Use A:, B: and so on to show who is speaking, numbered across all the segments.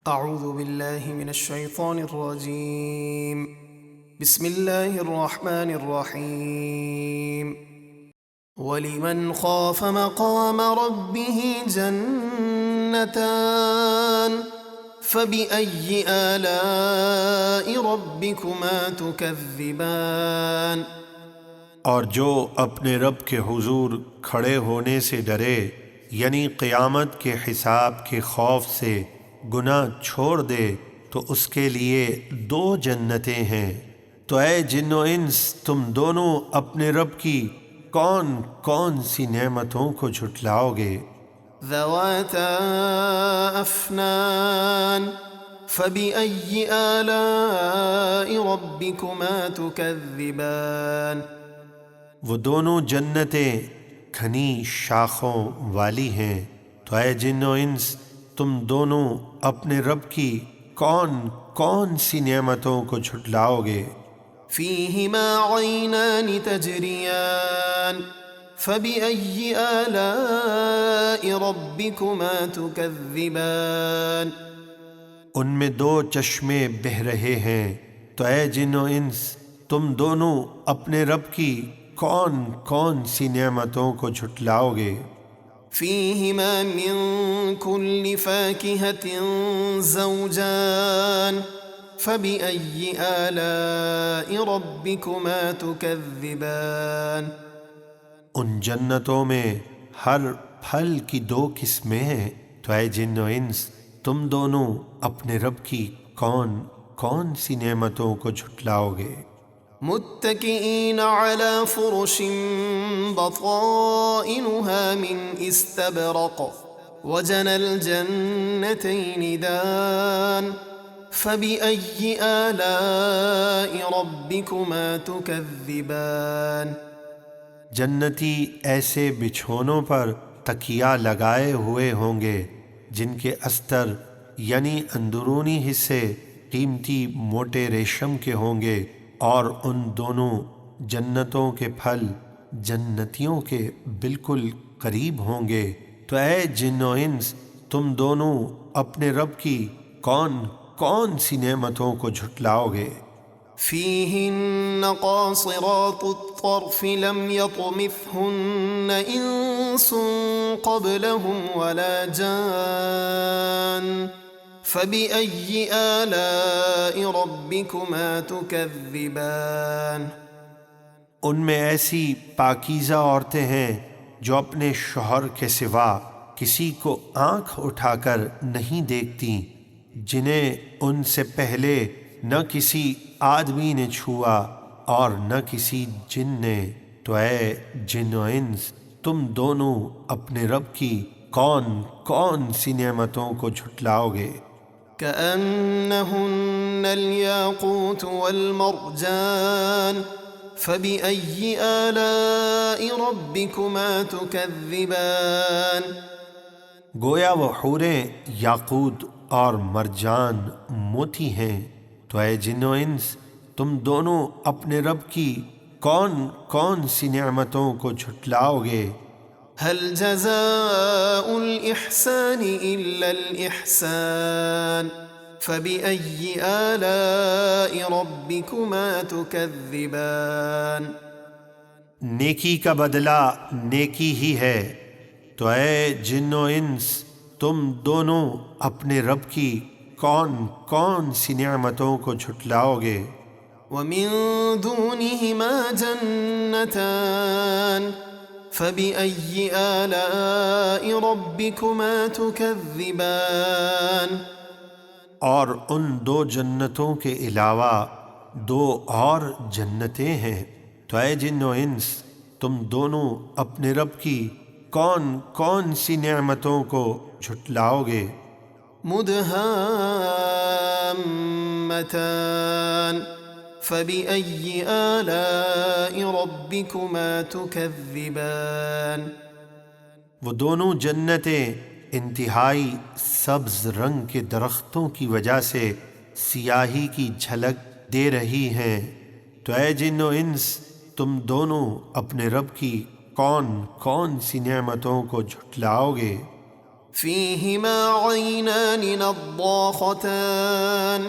A: اعوذ باللہ من الشیطان الرجیم بسم اللہ الرحمن الرحیم وَلِمَنْ خَافَ مَقَامَ رَبِّهِ جَنَّتَانِ فَبِأَيِّ آلَاءِ رَبِّكُمَا تُكَذِّبَانِ۔
B: اور جو اپنے رب کے حضور کھڑے ہونے سے ڈرے، یعنی قیامت کے حساب کے خوف سے گناہ چھوڑ دے، تو اس کے لیے دو جنتیں ہیں۔ تو اے جن و انس، تم دونوں اپنے رب کی کون کون سی نعمتوں کو جھٹلاؤ گے؟
A: ذواتا افنان فبأي آلاء ربكما تكذبان۔
B: وہ دونوں جنتیں گھنی شاخوں والی ہیں۔ تو اے جن و انس، تم دونوں اپنے رب کی کون کون سی نعمتوں کو جھٹلاؤ گے؟
A: فيهما عينان تجريان فبأي آلاء ربكما تكذبان۔
B: ان میں دو چشمے بہہ رہے ہیں۔ تو اے جن و انس، تم دونوں اپنے رب کی کون کون سی نعمتوں کو جھٹلاؤ گے؟
A: فيهما من كل فاكهة زوجان فبأي آلاء ربكما تكذبان۔
B: ان جنتوں میں ہر پھل کی دو قسمیں ہیں۔ تو اے جن و انس، تم دونوں اپنے رب کی کون کون سی نعمتوں کو جھٹلاؤ گے؟
A: متكئين على فرش بطائنها من استبرق وجنى الجنتين دان فبأي آلاء ربكما تكذبان۔
B: جنتی ایسے بچھونوں پر تکیہ لگائے ہوئے ہوں گے جن کے استر یعنی اندرونی حصے قیمتی موٹے ریشم کے ہوں گے، اور ان دونوں جنتوں کے پھل جنتیوں کے بالکل قریب ہوں گے۔ تو اے جن و انس، تم دونوں اپنے رب کی کون کون سی نعمتوں کو جھٹلاؤ گے؟
A: فيهن قاصرات الطرف لم يطمثهن إنس قبلهم ولا جان فبأي آلاء ربكما تكذبان۔
B: ان میں ایسی پاکیزہ عورتیں ہیں جو اپنے شوہر کے سوا کسی کو آنکھ اٹھا کر نہیں دیکھتی، جنہیں ان سے پہلے نہ کسی آدمی نے چھوا اور نہ کسی جن نے۔ تو اے جن و انس، تم دونوں اپنے رب کی کون کون سی نعمتوں کو جھٹلاؤ گے؟
A: كأنهن الياقوت والمرجان فبأي آلاء ربكما تكذبان۔
B: گویا وہ حوریں یاقوت اور مرجان موتی ہیں۔ تو اے جن و انس، تم دونوں اپنے رب کی کون کون سی نعمتوں کو جھٹلاؤ گے؟
A: هل جزاء الإحسان إلا الإحسان فبأي آلاء ربكما تكذبان۔
B: نیکی کا بدلہ نیکی ہی ہے۔ تو اے جن و انس، تم دونوں اپنے رب کی کون کون سی نعمتوں کو جھٹلاؤ گے؟
A: ومن دونهما جنتان فبأي آلاء ربكما تكذبان۔
B: اور ان دو جنتوں کے علاوہ دو اور جنتیں ہیں۔ تو اے جن و انس، تم دونوں اپنے رب کی کون کون سی نعمتوں کو جھٹلاؤ گے؟
A: مدهامتان فبأي آلاء ربكما تكذبان۔
B: وہ دونوں جنتیں انتہائی سبز رنگ کے درختوں کی وجہ سے سیاہی کی جھلک دے رہی ہیں۔ تو اے جن و انس، تم دونوں اپنے رب کی کون کون سی نعمتوں کو جھٹلاؤ گے؟
A: فيهما عينان نضاختان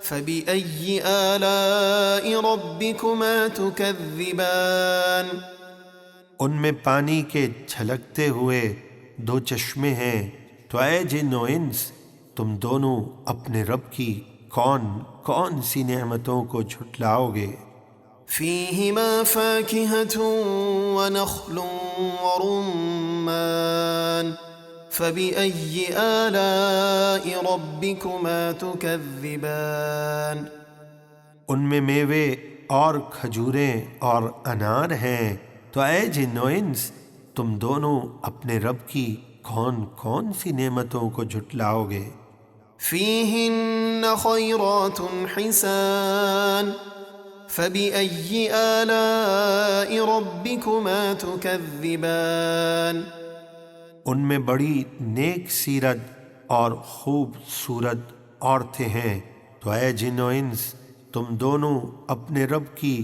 A: فبأي آلاء ربكما تكذبان
B: ان میں پانی کے چھلکتے ہوئے دو چشمے ہیں، تو اے جن و انس تم دونوں اپنے رب کی کون کون سی نعمتوں کو جھٹلاؤ گے؟
A: فيهما فاكهة ونخل ورمان فبأي آلاء ربكما تكذبان
B: ان میں میوے اور کھجوریں اور انار ہیں، تو اے جن و انس تم دونوں اپنے رب کی کون کون سی نعمتوں کو جھٹلاؤ گے؟
A: فيهن خيرات حسان فبأي آلاء ربكما تكذبان
B: ان میں بڑی نیک سیرت اور خوبصورت عورتیں ہیں، تو اے جن و انس تم دونوں اپنے رب کی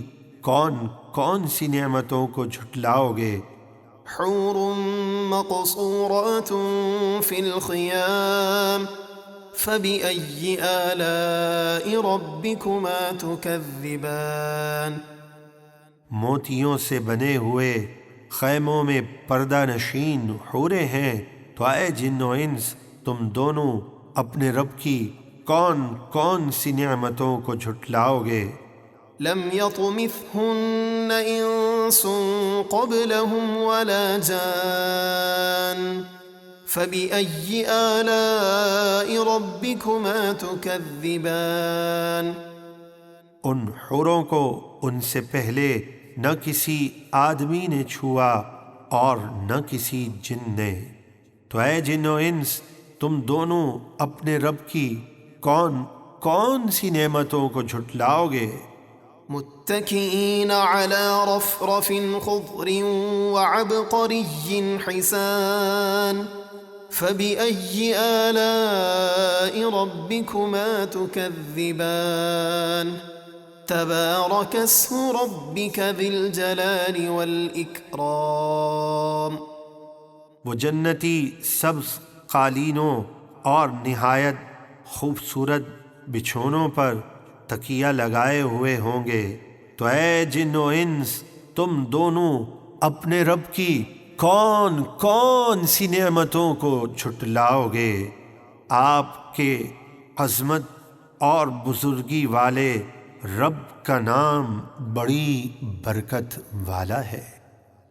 B: کون کون سی نعمتوں کو جھٹلاؤ گے؟
A: حور مقصورات في الخيام فبأي آلاء ربكما تكذبان
B: موتیوں سے بنے ہوئے خیموں میں پردہ نشین حوریں ہیں، تو اے جن و انس تم دونوں اپنے رب کی کون کون سی نعمتوں کو جھٹلاؤ گے؟
A: لم يطمثهن إنس قبلهم ولا جان فبأي آلاء ربكما تكذبان
B: ان حوروں کو ان سے پہلے نہ کسی آدمی نے چھوا اور نہ کسی جن نے، تو اے جن و انس تم دونوں اپنے رب کی کون کون سی نعمتوں کو جھٹلاؤ گے؟
A: متكئين على رفرف خضر وعبقري حسان فبأي آلاء ربكما تكذبان تبارك اسم ربك ذي الجلال والإكرام
B: وہ جنتی سبز قالینوں اور نہایت خوبصورت بچھونوں پر تکیہ لگائے ہوئے ہوں گے، تو اے جن و انس تم دونوں اپنے رب کی کون کون سی نعمتوں کو جھٹلاؤ گے؟ آپ کے عظمت اور بزرگی والے رب کا نام بڑی برکت والا ہے۔